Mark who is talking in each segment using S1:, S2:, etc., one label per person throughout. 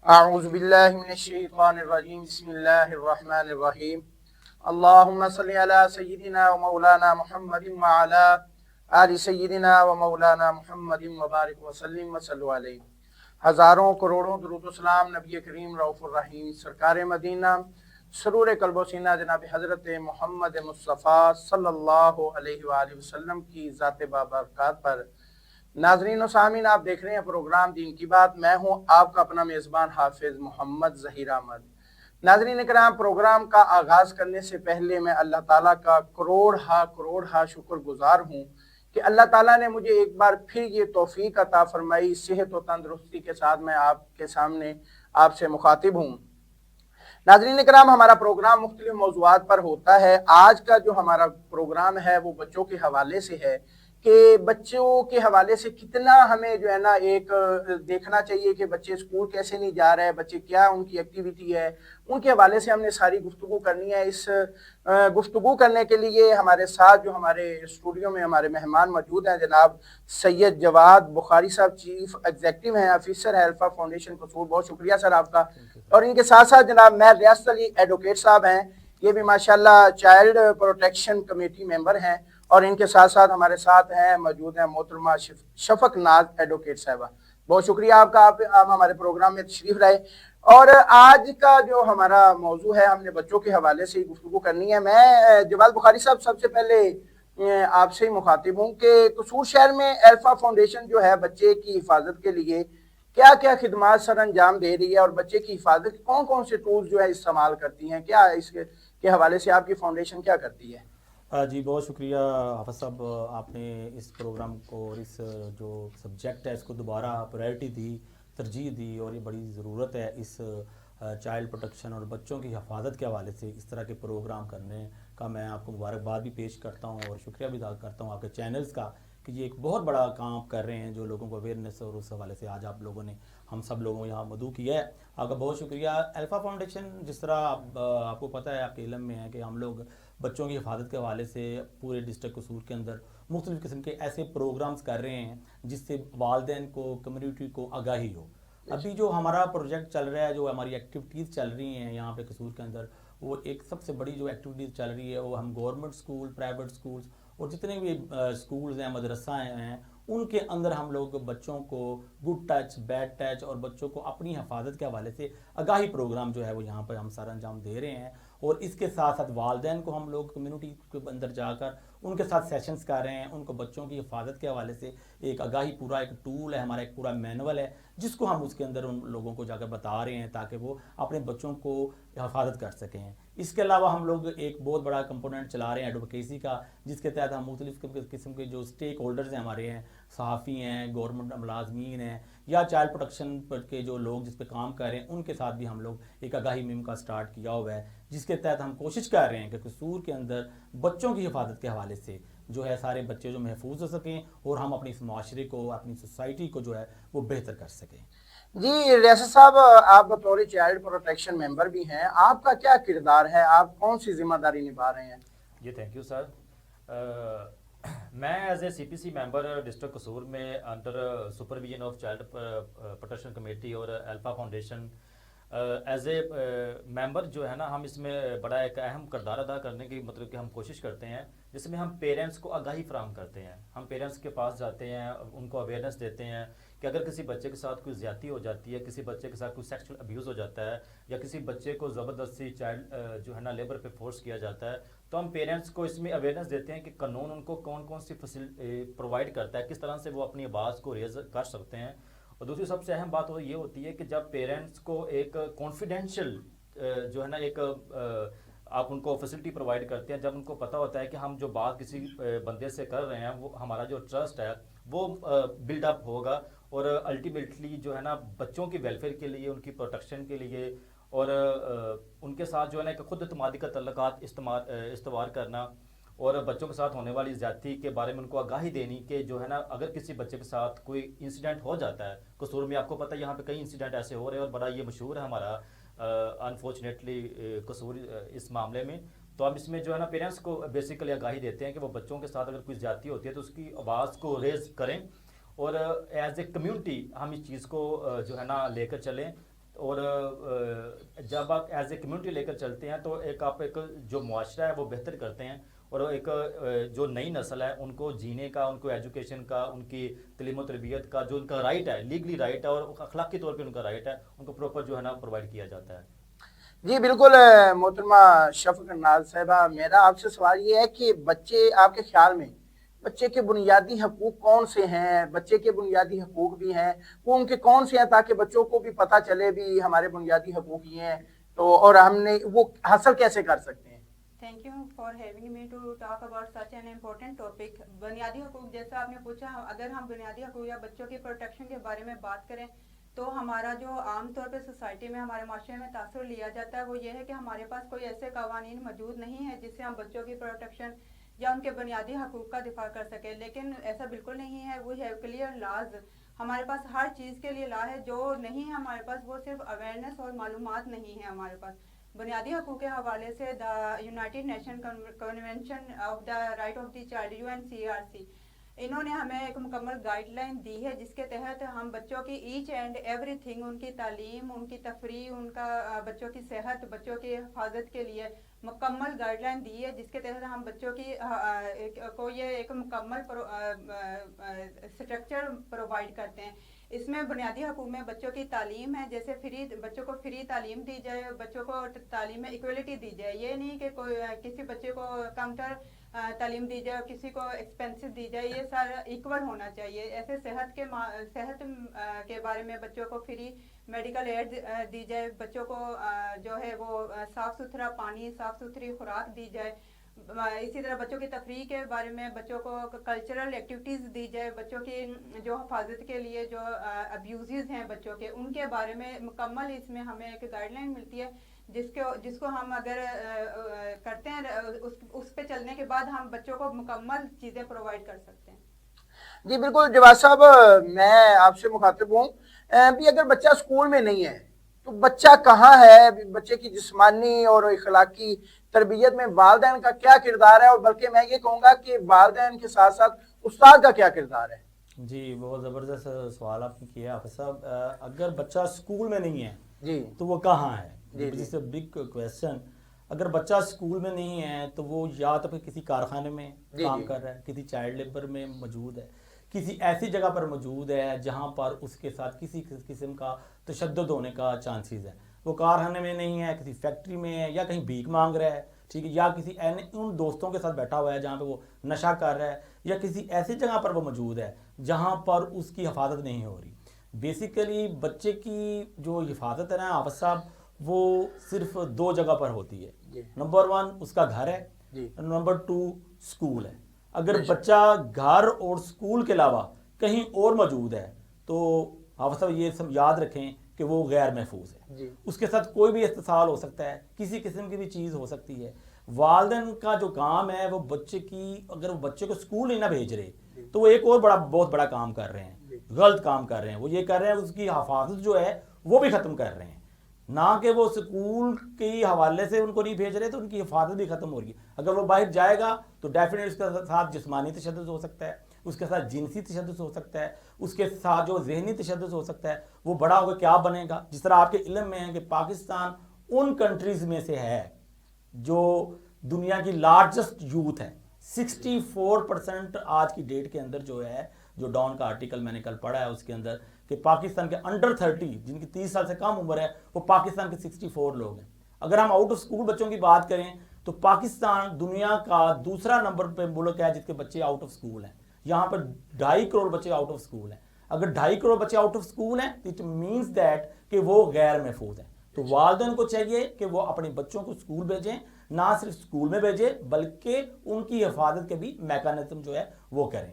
S1: اعوذ باللہ من الشیطان الرجیم بسم اللہ الرحمن الرحیم اللہم صلی علی سیدنا و مولانا محمد وعلی آل سیدنا و مولانا محمد وبارک وسلم وصلو علیہ. ہزاروں کروڑوں درود و سلام نبی کریم رؤوف الرحیم سرکار مدینہ سرور قلب و سینہ جناب حضرت محمد مصطفیٰ صلی اللہ علیہ وآلہ وسلم کی ذات بابرکات پر. ناظرین و سامعین، آپ دیکھ رہے ہیں پروگرام دین کی بات. میں ہوں آپ کا اپنا میزبان حافظ محمد ظہیر احمد. ناظرین کرام، پروگرام کا آغاز کرنے سے پہلے میں اللہ تعالیٰ کا کروڑ ہا شکر گزار ہوں کہ اللہ تعالیٰ نے مجھے ایک بار پھر یہ توفیق عطا فرمائی، صحت و تندرستی کے ساتھ میں آپ کے سامنے آپ سے مخاطب ہوں. ناظرین کرام، ہمارا پروگرام مختلف موضوعات پر ہوتا ہے. آج کا جو ہمارا پروگرام ہے وہ بچوں کے حوالے سے ہے کہ بچوں کے حوالے سے کتنا ہمیں جو ہے نا ایک دیکھنا چاہیے کہ بچے اسکول کیسے نہیں جا رہے، بچے کیا ان کی ایکٹیویٹی ہے، ان کے حوالے سے ہم نے ساری گفتگو کرنی ہے. اس گفتگو کرنے کے لیے ہمارے ساتھ جو ہمارے اسٹوڈیو میں ہمارے مہمان موجود ہیں، جناب سید جواد بخاری صاحب، چیف ایگزیکٹو ہیں، آفیسر ہے الفا فاؤنڈیشن قصور. بہت شکریہ سر آپ کا. اور ان کے ساتھ ساتھ جناب میر ریاست علی ایڈوکیٹ صاحب ہیں، یہ بھی ماشاءاللہ چائلڈ پروٹیکشن کمیٹی ممبر ہیں. اور ان کے ساتھ ساتھ ہمارے ساتھ ہیں موجود ہیں محترمہ شفق ناز ایڈوکیٹ صاحبہ. بہت شکریہ آپ کا، آپ ہمارے پروگرام میں تشریف لائے. اور آج کا جو ہمارا موضوع ہے، ہم نے بچوں کے حوالے سے ہی گفتگو کرنی ہے. میں جواد بخاری صاحب سب سے پہلے آپ سے ہی مخاطب ہوں کہ قصور شہر میں الفا فاؤنڈیشن جو ہے بچے کی حفاظت کے لیے کیا کیا خدمات سر انجام دے رہی ہے، اور بچے کی حفاظت کون کون سے ٹولز جو ہے استعمال کرتی ہیں، کیا اس کے حوالے سے آپ کی فاؤنڈیشن کیا کرتی ہے؟
S2: جی بہت شکریہ حافظ صاحب، آپ نے اس پروگرام کو اور اس جو سبجیکٹ ہے اس کو دوبارہ پرائرٹی دی، ترجیح دی. اور یہ بڑی ضرورت ہے اس چائلڈ پروٹیکشن اور بچوں کی حفاظت کے حوالے سے اس طرح کے پروگرام کرنے کا. میں آپ کو مبارکباد بھی پیش کرتا ہوں اور شکریہ بھی ادا کرتا ہوں آپ کے چینلز کا کہ یہ ایک بہت بڑا کام کر رہے ہیں جو لوگوں کو اویئرنیس. اور اس حوالے سے آج آپ لوگوں نے ہم سب لوگوں یہاں مدعو کیا ہے، آپ کا بہت شکریہ. الفا فاؤنڈیشن جس طرح آپ کو پتہ ہے، آپ کے علم میں ہے کہ ہم لوگ بچوں کی حفاظت کے حوالے سے پورے ڈسٹرکٹ قصور کے اندر مختلف قسم کے ایسے پروگرامز کر رہے ہیں جس سے والدین کو، کمیونٹی کو آگاہی ہو. ابھی جو ہمارا پروجیکٹ چل رہا ہے، جو ہماری ایکٹیویٹیز چل رہی ہیں یہاں پہ قصور کے اندر، وہ ایک سب سے بڑی جو ایکٹیویٹیز چل رہی ہے وہ ہم گورنمنٹ اسکول، پرائیویٹ اسکولز اور جتنے بھی اسکولز ہیں، مدرسہ ہیں، ان کے اندر ہم لوگ بچوں کو گڈ ٹچ، بیڈ ٹچ اور بچوں کو اپنی حفاظت کے حوالے سے آگاہی پروگرام جو ہے وہ یہاں پہ ہم سر انجام دے رہے ہیں. اور اس کے ساتھ ساتھ والدین کو ہم لوگ کمیونٹی کے اندر جا کر ان کے ساتھ سیشنز کر رہے ہیں. ان کو بچوں کی حفاظت کے حوالے سے ایک آگاہی، پورا ایک ٹول ہے ہمارا، ایک پورا مینول ہے جس کو ہم اس کے اندر ان لوگوں کو جا کر بتا رہے ہیں تاکہ وہ اپنے بچوں کو حفاظت کر سکیں. اس کے علاوہ ہم لوگ ایک بہت بڑا کمپوننٹ چلا رہے ہیں ایڈوکیسی کا، جس کے تحت ہم مختلف قسم کے جو اسٹیک ہولڈرز ہیں ہمارے ہیں، صحافی ہیں، گورنمنٹ ملازمین ہیں یا چائلڈ پروٹیکشن پر کے جو لوگ جس پہ کام کر رہے ہیں، ان کے ساتھ بھی ہم لوگ ایک آگاہی مہم کا سٹارٹ کیا ہوا ہے، جس کے تحت ہم کوشش کر رہے ہیں کہ قصور کے اندر بچوں کی حفاظت کے حوالے سے جو ہے سارے بچے جو محفوظ ہو سکیں اور ہم اپنی اس معاشرے کو، اپنی سوسائٹی کو جو ہے وہ بہتر کر سکیں.
S1: جی ریاست صاحب، آپ بطور چائلڈ پروٹیکشن ممبر بھی ہیں، آپ کا کیا کردار ہے، آپ کون سی ذمہ داری نبھا رہے ہیں؟
S3: جی تھینک یو سر. میں as a C P C member district قصور میں under supervision of child protection committee اور الفا فاؤنڈیشن ایز اے ممبر جو ہے نا، ہم اس میں بڑا ایک اہم کردار ادا کرنے کی مطلب کہ ہم کوشش کرتے ہیں، جس میں ہم پیرنٹس کو آگاہی فراہم کرتے ہیں. ہم پیرنٹس کے پاس جاتے ہیں، ان کو اویئرنیس دیتے ہیں کہ اگر کسی بچے کے ساتھ کوئی زیادتی ہو جاتی ہے، کسی بچے کے ساتھ کوئی سیکشل ابیوز ہو جاتا ہے، یا کسی بچے کو زبردستی چائلڈ جو ہے نا لیبر پہ فورس کیا جاتا ہے، تو ہم پیرنٹس کو اس میں اویئرنیس دیتے ہیں کہ قانون ان کو کون کون سی فیسلٹی پرووائڈ کرتا ہے، کس طرح سے وہ اپنی آواز کو ریز کر سکتے ہیں. اور دوسری سب سے اہم بات یہ ہوتی ہے کہ جب پیرنٹس کو ایک کانفیڈینشیل جو ہے نا ایک آپ ان کو فیسلٹی پرووائڈ کرتے ہیں، جب ان کو پتہ ہوتا ہے کہ ہم جو بات کسی بندے سے کر رہے ہیں وہ ہمارا جو ٹرسٹ ہے وہ بلڈ اپ ہوگا، اور الٹیمیٹلی جو ہے نا بچوں کی ویلفیئر کے لیے، ان کی پروٹیکشن کے لیے اور ان کے ساتھ جو ہے نا ایک خود اعتمادی کا تعلقات استوار کرنا، اور بچوں کے ساتھ ہونے والی زیادتی کے بارے میں ان کو آگاہی دینی کہ جو ہے نا اگر کسی بچے کے ساتھ کوئی انسیڈنٹ ہو جاتا ہے. قصور میں آپ کو پتہ ہے یہاں پہ کئی انسیڈنٹ ایسے ہو رہے ہیں اور بڑا یہ مشہور ہے ہمارا انفارچونیٹلی قصور اس معاملے میں. تو ہم اس میں جو ہے نا پیرنٹس کو بیسیکلی آگاہی دیتے ہیں کہ وہ بچوں کے ساتھ اگر کوئی زیادتی ہوتی ہے تو اس کی آواز کو ریز کریں، اور ایز اے کمیونٹی ہم اس چیز کو جو ہے نا لے کر چلیں. اور جب آپ ایز اے کمیونٹی لے کر چلتے ہیں تو ایک آپ ایک جو معاشرہ ہے وہ بہتر کرتے ہیں، اور ایک جو نئی نسل ہے ان کو جینے کا، ان کو ایجوکیشن کا، ان کی تعلیم و تربیت کا جو ان کا رائٹ ہے، لیگلی رائٹ ہے اور اخلاقی طور پہ ان کا رائٹ ہے، ان کو پراپر جو ہے نا پرووائڈ کیا جاتا ہے۔
S1: جی بالکل محترمہ شفق ناز صاحبہ، میرا آپ سے سوال یہ ہے کہ بچے، آپ کے خیال میں بچے کے بنیادی حقوق کون سے ہیں؟ بچے کے بنیادی حقوق بھی ہیں، وہ ان کے کون سے ہیں تاکہ بچوں کو بھی پتہ چلے بھی ہمارے بنیادی حقوق یہ ہیں، تو اور ہم نے وہ حاصل کیسے کر سکتے ہیں؟
S4: Thank you for having me to talk about such an important topic. بنیادی حقوق جیسا آپ نے پوچھا، اگر ہم بنیادی حقوق یا بچوں کی پروٹیکشن کے بارے میں بات کریں تو ہمارا جو عام طور پہ سوسائٹی میں، ہمارے معاشرے میں تاثر لیا جاتا ہے وہ یہ ہے کہ ہمارے پاس کوئی ایسے قوانین موجود نہیں ہے جس سے ہم بچوں کی پروٹیکشن یا ان کے بنیادی حقوق کا دفاع کر سکیں، لیکن ایسا بالکل نہیں ہے۔ وی ہیو کلیئر لاز، ہمارے پاس ہر چیز کے لیے لا ہے، جو نہیں ہے ہمارے پاس وہ صرف اویئرنیس اور معلومات نہیں ہے ہمارے پاس۔ بنیادی حقوق کے حوالے سے United nation convention of the right of the child UNCRC، انہوں نے ہمیں ایک مکمل گائیڈ لائن دی ہے جس کے تحت ہم بچوں کی ایچ اینڈ ایوری تھنگ، ان کی تعلیم، ان کی تفریح، ان کا بچوں کی صحت، بچوں کی حفاظت کے لیے مکمل گائیڈ لائن دی ہے، جس کے تحت ہم بچوں کی کو یہ ایک مکمل اسٹرکچر پرووائڈ کرتے ہیں۔ اس میں بنیادی حقوق میں بچوں کی تعلیم ہے، جیسے بچوں کو فری تعلیم دی جائے، بچوں کو تعلیم میں ایکویلٹی دی جائے، یہ نہیں کہ کوئی کسی بچے کو کاؤنٹر تعلیم دی جائے اور کسی کو ایکسپینسو دی جائے، یہ سارا ایکول ہونا چاہیے۔ ایسے صحت کے بارے میں بچوں کو فری میڈیکل ایڈ دی جائے، بچوں کو جو ہے وہ صاف ستھرا پانی، صاف ستھری خوراک دی جائے۔ اسی طرح بچوں کی تفریح کے بارے میں بچوں کو کلچرل ایکٹیویٹیز دی جائے، بچوں کی جو حفاظت کے لیے جو ابیوزز ہیں بچوں کے، ان کے بارے میں مکمل اس میں ہمیں ایک گائیڈ لائن ملتی ہے جس کو ہم اگر کرتے ہیں اس پہ چلنے کے بعد ہم بچوں کو مکمل چیزیں پرووائڈ کر سکتے ہیں۔
S1: جی بالکل جواد صاحب، میں آپ سے مخاطب ہوں بھی، اگر بچہ اسکول میں نہیں ہے تو بچہ کہاں ہے؟ بچے کی جسمانی اور اخلاقی تربیت میں والدین کا کیا کردار ہے، اور بلکہ میں یہ کہوں گا کہ والدین کے ساتھ ساتھ استاد کا کیا کردار ہے؟
S2: جی بہت زبردست سوال آپ نے کیا حافظ صاحب۔ اگر بچہ اسکول میں نہیں ہے
S1: جی
S2: تو وہ کہاں ہے؟
S1: جی
S2: دس اے بگ کویسچن۔ اگر بچہ اسکول میں نہیں ہے تو وہ یا تو پھر کسی کارخانے میں کام کر رہا ہے، کسی چائلڈ لیبر میں موجود ہے، کسی ایسی جگہ پر موجود ہے جہاں پر اس کے ساتھ کسی قسم کا تشدد ہونے کا چانسز ہے۔ وہ کارخانے میں نہیں ہے، کسی فیکٹری میں ہے، یا کہیں بھیک مانگ رہا ہے، ٹھیک ہے، یا کسی ان دوستوں کے ساتھ بیٹھا ہوا ہے جہاں پہ وہ نشہ کر رہا ہے، یا کسی ایسی جگہ پر وہ موجود ہے جہاں پر اس کی حفاظت نہیں ہو رہی۔ بیسیکلی بچے کی جو حفاظت ہے نا حافظ صاحب، وہ صرف دو جگہ پر ہوتی ہے۔ نمبر 1 اس کا گھر ہے، نمبر 2 اسکول ہے۔ اگر بچہ گھر اور اسکول کے علاوہ کہیں اور موجود ہے تو حافظ صاحب یہ سب یاد رکھیں کہ وہ غیر محفوظ ہے۔ اس کے ساتھ کوئی بھی اتصال ہو سکتا ہے، کسی قسم کی بھی چیز ہو سکتی ہے۔ والدین کا جو کام ہے وہ بچے کی، اگر وہ بچے کو اسکول نہیں نہ بھیج رہے تو وہ ایک اور بہت بڑا کام کر رہے ہیں، غلط کام کر رہے ہیں۔ وہ یہ کر رہے ہیں اس کی حفاظت جو ہے وہ بھی ختم کر رہے ہیں، نہ کہ وہ اسکول کے حوالے سے ان کو نہیں بھیج رہے تو ان کی حفاظت بھی ختم ہو رہی ہے۔ اگر وہ باہر جائے گا تو ڈیفینیٹلی اس کے ساتھ جسمانی تشدد ہو سکتا ہے، اس کے ساتھ جنسی تشدد ہو سکتا ہے، اس کے ساتھ جو ذہنی تشدد ہو سکتا ہے۔ وہ بڑا ہوگا کیا بنے گا؟ جس طرح آپ کے علم میں ہے کہ پاکستان ان کنٹریز میں سے ہے جو دنیا کی لارجسٹ یوتھ ہے، 64% آج کی ڈیٹ کے اندر جو ہے، جو ڈان کا آرٹیکل میں نے کل پڑھا ہے اس کے اندر، کہ پاکستان کے انڈر 30 جن کی 30 سال سے کم عمر ہے وہ پاکستان کے 64 لوگ ہیں۔ اگر ہم آؤٹ آف اسکول بچوں کی بات کریں تو پاکستان دنیا کا دوسرا نمبر پہ ملک ہے جس کے بچے آؤٹ آف اسکول ہیں۔ یہاں پر 2.5 کروڑ بچے آؤٹ آف اسکول ہیں۔ اگر 2.5 کروڑ بچے آؤٹ آف اسکول ہیں اٹ مینس دیٹ کہ وہ غیر محفوظ ہیں۔ تو والدین کو چاہیے کہ وہ اپنے بچوں کو اسکول بھیجیں، نہ صرف اسکول میں بھیجیں بلکہ ان کی حفاظت کے بھی میکانزم جو ہے وہ کریں۔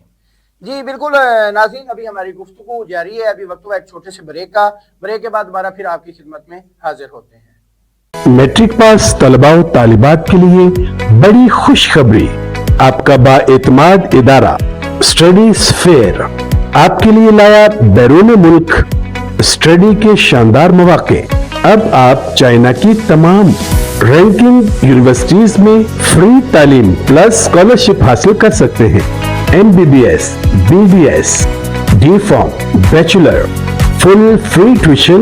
S1: جی بالکل ناظرین، ابھی ہماری گفتگو جاری ہے، ابھی وقت ہوا ایک چھوٹے سے بریک کا۔ بریک کے بعد دوبارہ پھر آپ کی خدمت میں حاضر ہوتے ہیں۔
S5: میٹرک پاس طلباء و طالبات کے لیے بڑی خوشخبری، آپ کا بااعتماد ادارہ اسٹڈیز فیئر آپ کے لیے لایا بیرون ملک اسٹڈی کے شاندار مواقع۔ اب آپ چائنا کی تمام رینکنگ یونیورسٹیز میں فری تعلیم پلس اسکالرشپ حاصل کر سکتے ہیں۔ MBBS, BBS, D.Pharm, بیچلر، فل فری ٹیوشن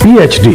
S5: PhD,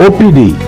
S5: OPD,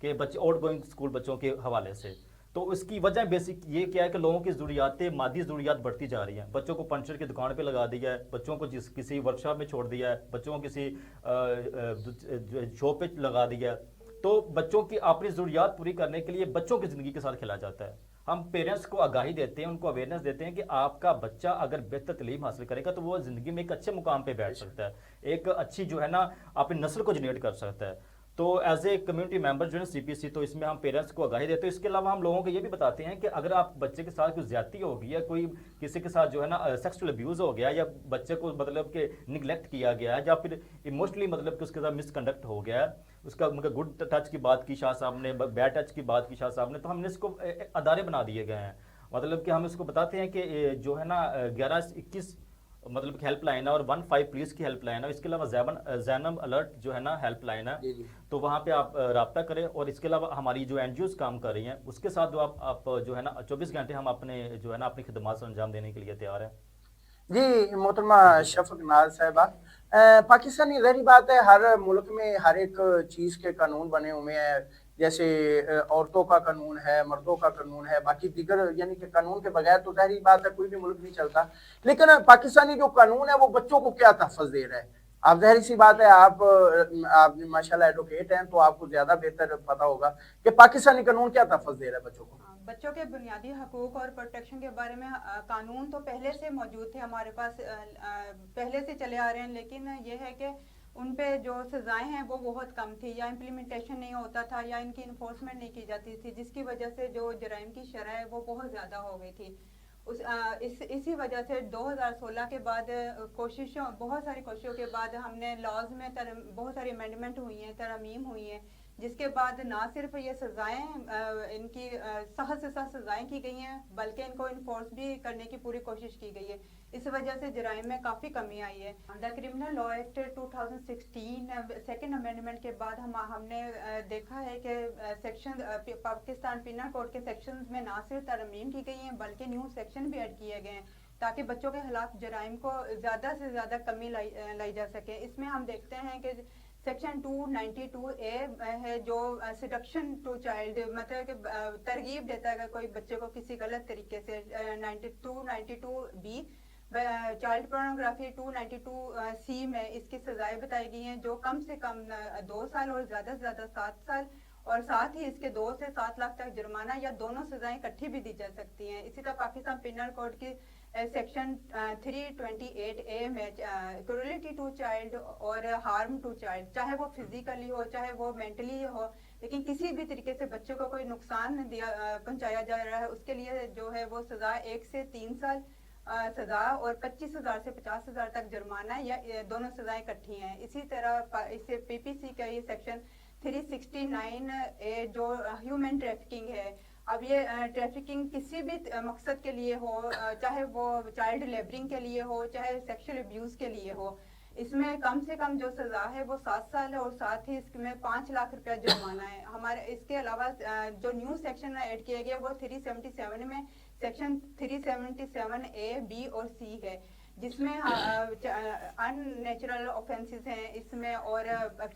S3: کہ بچے آؤٹ گوئنگ اسکول بچوں کے حوالے سے. تو اس کی وجہ بیسک یہ کیا ہے کہ لوگوں کی ضروریات مادی ضروریات بڑھتی جا رہی ہیں. بچوں کو پنچر کی دکان پہ لگا دیا ہے, بچوں کو کسی ورک شاپ میں چھوڑ دیا ہے, بچوں کو کسی شاپ پہ لگا دیا ہے. تو بچوں کی اپنی ضروریات پوری کرنے کے لیے بچوں کی زندگی کے ساتھ کھیلا جاتا ہے. ہم پیرنٹس کو آگاہی دیتے ہیں, ان کو اویئرنیس دیتے ہیں کہ آپ کا بچہ اگر بہتر تعلیم حاصل کرے گا تو وہ زندگی میں ایک اچھے مقام پہ بیٹھ سکتا ہے, ایک اچھی جو ہے نا اپنی نسل کو جنریٹ کر سکتا ہے. تو ایز اے کمیونٹی ممبر جو ہے سی پی سی, تو اس میں ہم پیرنٹس کو آگاہی دیتے ہیں. اس کے علاوہ ہم لوگوں کو یہ بھی بتاتے ہیں کہ اگر آپ بچے کے ساتھ کوئی زیادتی ہو گئی ہے, کوئی کسی کے ساتھ جو ہے نا سیکسول ابیوز ہو گیا, یا بچے کو مطلب کہ نگلیکٹ کیا گیا ہے, یا پھر ایموشنلی مطلب کہ اس کے ساتھ مس کنڈکٹ ہو گیا ہے, اس کا گڈ ٹچ کی بات کی شاہ صاحب نے, بیڈ ٹچ کی بات کی شاہ صاحب نے, تو ہم نے اس کو ادارے بنا دیے گئے ہیں. مطلب کہ ہم اس کو بتاتے ہیں کہ جو ہے نا 1121 مطلب ہیلپ لائن ہے, اور 15 پولیس کی ہیلپ لائن ہے. اس کے علاوہ زینب الرٹ جو ہے نا ہیلپ لائن ہے, تو وہاں پہ آپ رابطہ کریں. اور اس کے علاوہ ہماری جو این جی اوز کام کر رہی ہیں اس کے ساتھ جو آپ جو ہے نا 24 گھنٹے ہم اپنے جو ہے نا اپنی خدمات انجام دینے کے لیے تیار ہیں.
S1: جی محترمہ شفق ناز صاحبہ, پاکستانی ظاہری بات ہے ہر ملک میں ہر ایک چیز کے قانون بنے ہوئے ہیں, جیسے عورتوں کا قانون ہے, مردوں کا قانون ہے, باقی دیگر یعنی کہ قانون کے بغیر تو ظاہری بات ہے کوئی بھی ملک نہیں چلتا. لیکن پاکستانی جو قانون ہے وہ بچوں کو کیا تحفظ دے رہا ہے؟ آپ ظاہری سی بات ہے آپ ماشاءاللہ ایڈوکیٹ ہیں تو آپ کو زیادہ بہتر پتا ہوگا کہ پاکستانی قانون کیا تحفظ دے رہا ہے بچوں کو.
S4: بچوں کے بنیادی حقوق اور پروٹیکشن کے بارے میں قانون تو پہلے سے موجود تھے ہمارے پاس, پہلے سے چلے آ رہے ہیں, لیکن یہ ہے کہ ان پہ جو سزائیں ہیں وہ بہت کم تھی, یا امپلیمنٹیشن نہیں ہوتا تھا, یا ان کی انفورسمنٹ نہیں کی جاتی تھی, جس کی وجہ سے جو جرائم کی شرح ہے وہ بہت زیادہ ہو گئی تھی. اسی وجہ سے 2016 کے بعد بہت ساری کوششوں کے بعد ہم نے لاز میں بہت ساری امینڈمنٹ ہوئی ہیں, ترامیم ہوئی ہیں, جس کے بعد نہ صرف یہ سزائیں ان کی سخت سے سخت سزائیں کی گئی ہیں, بلکہ ان کو انفورس بھی کرنے کی پوری کوشش کی گئی ہے. اس وجہ سے جرائم میں کافی کمی آئی ہے. The criminal law act 2016 second amendment کے بعد ہم نے دیکھا ہے کہ سیکشن پاکستان پینل کوڈ کے سیکشنز میں نہ صرف ترمیم کی گئی ہیں بلکہ نیو سیکشن بھی ایڈ کیے گئے ہیں تاکہ بچوں کے خلاف جرائم کو زیادہ سے زیادہ کمی لائی جا سکے. اس میں ہم دیکھتے ہیں کہ سیکشن 292A ہے جو سیڈکشن ٹو چائلڈ, مطلب کہ ترغیب دیتا ہے کوئی بچے کو کسی غلط طریقے سے. 292B چائلڈ پورنوگرافی 292C میں اس کی سزائیں بتائی گئی ہیں, جو کم سے کم 2 سال اور زیادہ سے زیادہ 7 سال, اور ساتھ ہی اس کے 2 سے 7 لاکھ تک جرمانہ یا دونوں سزائیں اکٹھی بھی دی جا سکتی ہیں. اسی طرح پاکستان پینل کوڈ کی سیکشن 328A میں کرولیٹی ٹو چائلڈ اور ہارم ٹو چائلڈ, چاہے وہ فزیکلی ہو چاہے وہ مینٹلی ہو, لیکن کسی بھی طریقے سے بچے کو کوئی نقصان پہنچایا جا رہا ہے, اس کے لیے جو ہے وہ سزا 1 سے 3 سال سزا اور 25,000 سے 50,000 تک جرمانہ, یا دونوں سزائیں اکٹھی ہیں. اسی طرح اس پی پی سی کا یہ سیکشن 369A جو ہیومن ٹریفکنگ ہے, اب یہ ٹریفکنگ کسی بھی مقصد کے لیے ہو, چاہے وہ چائلڈ لیبرنگ کے لیے ہو چاہے سیکشل ابیوز کے لیے ہو, اس میں کم سے کم جو سزا ہے وہ 7 سال ہے, اور ساتھ ہی اس میں 5 لاکھ روپیہ جرمانہ ہے. ہمارے اس کے علاوہ جو نیو سیکشن ایڈ کیا گیا وہ 377 میں سیکشن 377A B اور C ہے, جس میں ان نیچرل آفینسز ہیں اس میں, اور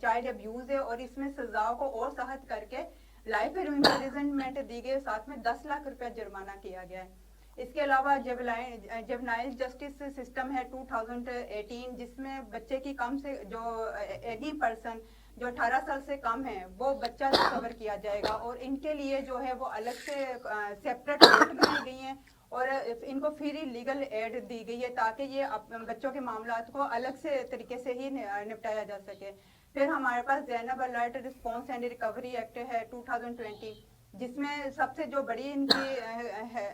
S4: چائلڈ ابیوز ہے, اور اس میں سزاؤں کو اور سخت کر کے لائف امپریزنمنٹ دی گئی, ساتھ میں 10 لاکھ روپیہ جرمانہ کیا گیا ہے. اس کے علاوہ جیونائل جسٹس سسٹم ہے 2018, جس میں بچے کی کم سے جو اینی پرسن جو 18 سال سے کم ہے وہ بچہ ریکور کیا جائے گا, اور ان کے لیے جو ہے وہ الگ سے سیپریٹ کورٹ بنائی گئی ہیں, اور ان کو فری لیگل ایڈ دی گئی ہے تاکہ یہ بچوں کے معاملات کو الگ سے طریقے سے ہی نپٹایا جا سکے. پھر ہمارے پاس Zainab alert response and recovery act ہے 2020, جس میں سب سے جو بڑی ان کی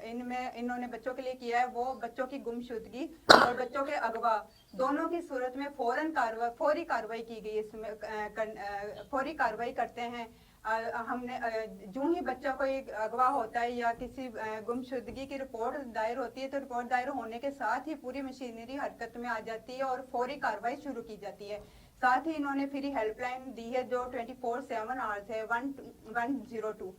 S4: انہوں نے بچوں کے لیے کیا ہے وہ بچوں کی گمشدگی اور بچوں کے اغوا دونوں کی صورت میں فوری کارروائی کی گئی. اس میں فوری کارروائی کرتے ہیں. ہم نے جو ہی بچہ کوئی اغوا ہوتا ہے یا کسی گمشدگی کی رپورٹ دائر ہوتی ہے تو رپورٹ دائر ہونے کے ساتھ ہی پوری مشینری حرکت میں آ جاتی ہے اور فوری کارروائی شروع کی جاتی ہے. ساتھ ہی انہوں نے فری ہیلپ لائن دی ہے جو 24/7 آورز ہے 102,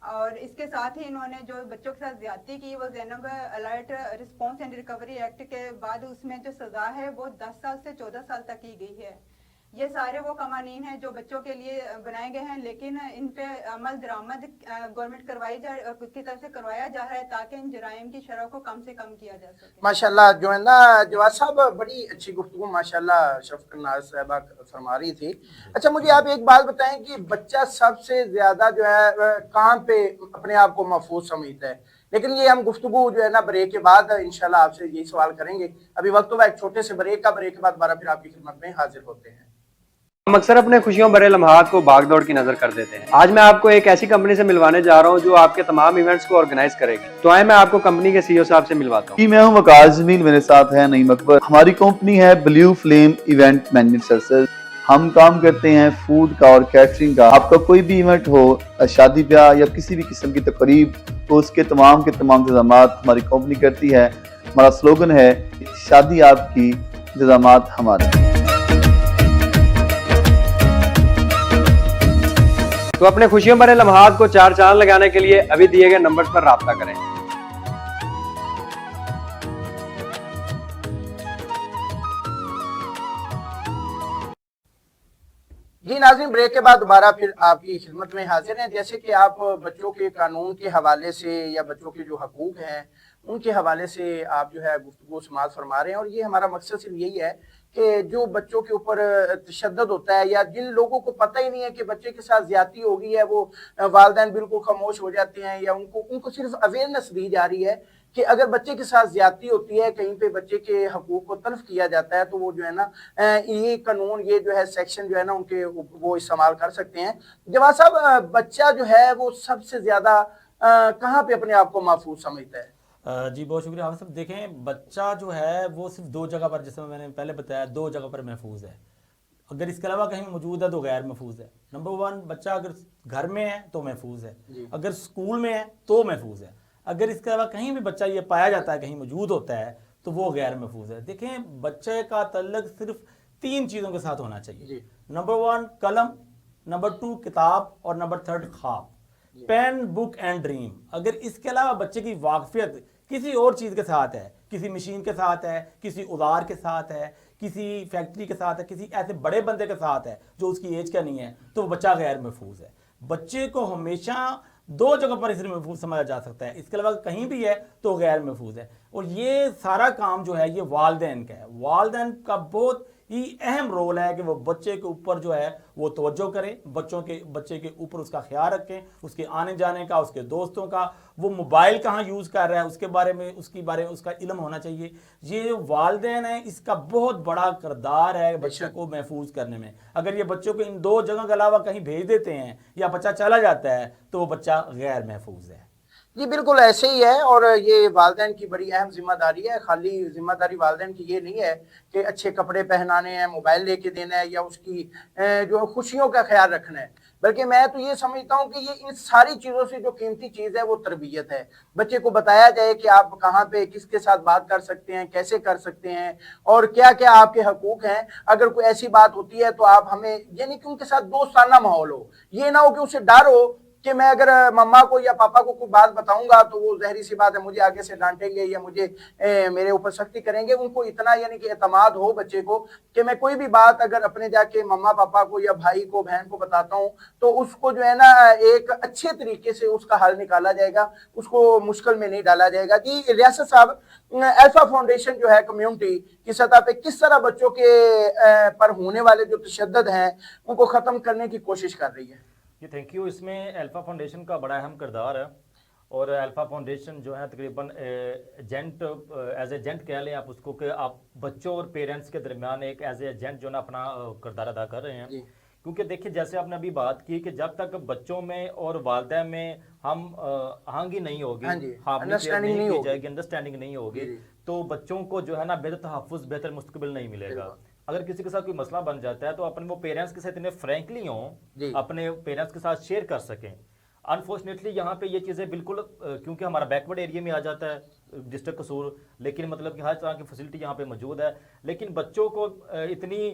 S4: اور اس کے ساتھ ہی انہوں نے جو بچوں کے ساتھ زیادتی کی وہ Zainab alert response and recovery act کے بعد اس میں جو سزا ہے وہ 10 سال سے 14 سال تک کی گئی ہے. یہ سارے وہ قوانین ہیں جو بچوں کے لیے بنائے گئے ہیں، لیکن ان پہ عمل درآمد گورنمنٹ کی طرف سے کروایا جا رہا ہے تاکہ ان جرائم کی شرح کو کم سے کم کیا جا سکے.
S1: ماشاءاللہ جو ہے نا جواد صاحب بڑی اچھی گفتگو ماشاءاللہ شفقت ناز صاحبہ فرما رہی تھی. اچھا مجھے آپ ایک بات بتائیں کہ بچہ سب سے زیادہ جو ہے کہاں پہ اپنے آپ کو محفوظ سمجھتا ہے؟ لیکن یہ ہم گفتگو جو ہے نا بریک کے بعد انشاءاللہ آپ سے یہی سوال کریں گے. ابھی وقت ہوا ایک چھوٹے سے بریک کا، بریک کے بعد دوبارہ پھر آپ کی خدمت میں حاضر ہوتے ہیں.
S6: ہم اکثر اپنے خوشیوں بھرے لمحات کو بھاگ دوڑ کی نظر کر دیتے ہیں. آج میں آپ کو ایک ایسی کمپنی سے ملوانے جا رہا ہوں جو آپ کے تمام ایونٹس کو آرگنائز کرے گی. تو آئے میں آپ کو کمپنی کے سی او صاحب سے ملواتا ہوں.
S7: میں ہوں وقار جمیل، میرے ساتھ ہے نعیم اکبر. ہماری کمپنی ہے blue flame event management services. ہم کام کرتے ہیں فوڈ کا اور کیٹرنگ کا. آپ کا کوئی بھی ایونٹ ہو، شادی بیاہ یا کسی بھی قسم کی تقریب، تو اس کے تمام انتظامات ہماری کمپنی کرتی ہے. ہمارا سلوگن ہے شادی آپ کی، انتظامات ہمارے.
S6: تو اپنے خوشیوں بھرے لمحات کو چار چاند لگانے کے لیے ابھی دیے گئے نمبر پر رابطہ کریں.
S1: جی ناظرین، بریک کے بعد دوبارہ پھر آپ کی خدمت میں حاضر ہیں. جیسے کہ آپ بچوں کے قانون کے حوالے سے یا بچوں کے جو حقوق ہیں ان کے حوالے سے آپ جو ہے گفتگو سماعت فرما رہے ہیں، اور یہ ہمارا مقصد صرف یہی ہے کہ جو بچوں کے اوپر تشدد ہوتا ہے یا جن لوگوں کو پتہ ہی نہیں ہے کہ بچے کے ساتھ زیادتی ہو گئی ہے، وہ والدین بالکل خاموش ہو جاتے ہیں یا ان کو صرف اویئرنیس دی جا رہی ہے کہ اگر بچے کے ساتھ زیادتی ہوتی ہے، کہیں پہ بچے کے حقوق کو تلف کیا جاتا ہے، تو وہ جو ہے نا یہ قانون، یہ جو ہے سیکشن جو ہے نا ان کے وہ استعمال کر سکتے ہیں. جواد صاحب، بچہ جو ہے وہ سب سے زیادہ کہاں پہ اپنے آپ کو محفوظ سمجھتا ہے؟
S2: جی بہت شکریہ حافظ صاحب. دیکھیں بچہ جو ہے وہ صرف دو جگہ پر، جیسے میں نے پہلے بتایا، دو جگہ پر محفوظ ہے. اگر اس کے علاوہ کہیں موجود ہے تو غیر محفوظ ہے. نمبر 1، بچہ اگر گھر میں ہے تو محفوظ ہے، اگر اسکول میں ہے تو محفوظ ہے. اگر اس کے علاوہ کہیں بھی بچہ یہ پایا جاتا ہے، کہیں موجود ہوتا ہے، تو وہ غیر محفوظ ہے. دیکھیں بچے کا تعلق صرف 3 چیزوں کے ساتھ ہونا چاہیے. نمبر 1 قلم، نمبر 2 کتاب، اور نمبر 3 خواب. Pen, book and dream. اگر اس کے علاوہ بچے کی واقفیت کسی اور چیز کے ساتھ ہے، کسی مشین کے ساتھ ہے، کسی اوزار کے ساتھ ہے، کسی فیکٹری کے ساتھ ہے، کسی ایسے بڑے بندے کے ساتھ ہے جو اس کی ایج کا نہیں ہے، تو وہ بچہ غیر محفوظ ہے. بچے کو ہمیشہ 2 جگہ پر اسے محفوظ سمجھا جا سکتا ہے. اس کے علاوہ کہیں بھی ہے تو غیر محفوظ ہے. اور یہ سارا کام جو ہے یہ والدین کا ہے. والدین کا بہت ہی اہم رول ہے کہ وہ بچے کے اوپر جو ہے وہ توجہ کریں، بچے کے اوپر اس کا خیال رکھیں، اس کے آنے جانے کا، اس کے دوستوں کا، وہ موبائل کہاں یوز کر رہا ہے اس کے بارے میں اس کا علم ہونا چاہیے. یہ والدین ہیں، اس کا بہت بڑا کردار ہے بچوں کو محفوظ کرنے میں. اگر یہ بچوں کو ان 2 جگہ کے علاوہ کہیں بھیج دیتے ہیں یا بچہ چلا جاتا ہے تو وہ بچہ غیر محفوظ ہے.
S1: جی بالکل ایسے ہی ہے، اور یہ والدین کی بڑی اہم ذمہ داری ہے. خالی ذمہ داری والدین کی یہ نہیں ہے کہ اچھے کپڑے پہنانے ہیں، موبائل لے کے دینا ہے یا اس کی جو خوشیوں کا خیال رکھنا ہے، بلکہ میں تو یہ سمجھتا ہوں کہ یہ ان ساری چیزوں سے جو قیمتی چیز ہے وہ تربیت ہے. بچے کو بتایا جائے کہ آپ کہاں پہ کس کے ساتھ بات کر سکتے ہیں، کیسے کر سکتے ہیں، اور کیا کیا آپ کے حقوق ہیں. اگر کوئی ایسی بات ہوتی ہے تو آپ ہمیں، یعنی کہ ان کے ساتھ دوستانہ ماحول ہو. یہ نہ ہو کہ اسے ڈر ہو کہ میں اگر مما کو یا پاپا کو کوئی بات بتاؤں گا تو وہ ظاہری سی بات ہے مجھے آگے سے ڈانٹیں گے یا مجھے میرے اوپر سختی کریں گے. ان کو اتنا یعنی کہ اعتماد ہو بچے کو کہ میں کوئی بھی بات اگر اپنے جا کے مما پاپا کو یا بھائی کو بہن کو بتاتا ہوں تو اس کو جو ہے نا ایک اچھے طریقے سے اس کا حل نکالا جائے گا، اس کو مشکل میں نہیں ڈالا جائے گا. جی ریاست صاحب، الفا فاؤنڈیشن جو ہے کمیونٹی کی سطح پہ کس طرح بچوں کے پر ہونے والے جو تشدد ہیں ان کو ختم کرنے کی کوشش کر رہی ہے؟
S3: جی تھینک یو. اس میں الفا فاؤنڈیشن کا بڑا اہم کردار ہے، اور الفا فاؤنڈیشن جو ہے تقریباً ایجنٹ، ایز ایجنٹ کہہ لیں آپ اس کو، کہ آپ بچوں اور پیرنٹس کے درمیان ایک ایز اے ایجنٹ جو ہے نا اپنا کردار ادا کر رہے ہیں. کیونکہ دیکھیں جیسے آپ نے ابھی بات کی کہ جب تک بچوں میں اور والدین میں ہم آہنگی نہیں ہوگی، انڈرسٹینڈنگ نہیں ہوگی، تو بچوں کو جو ہے نا بہتر تحفظ، بہتر مستقبل نہیں ملے گا. اگر کسی کے ساتھ کوئی مسئلہ بن جاتا ہے تو اپنے وہ پیرنٹس کے ساتھ اتنے فرینکلی ہوں، اپنے پیرنٹس کے ساتھ شیئر کر سکیں. انفارچونیٹلی یہاں پہ یہ چیزیں بالکل، کیونکہ ہمارا بیکورڈ ایریا میں آ جاتا ہے ڈسٹرکٹ قصور، لیکن مطلب کہ ہر طرح کی فیسلٹی یہاں پہ موجود ہے، لیکن بچوں کو اتنی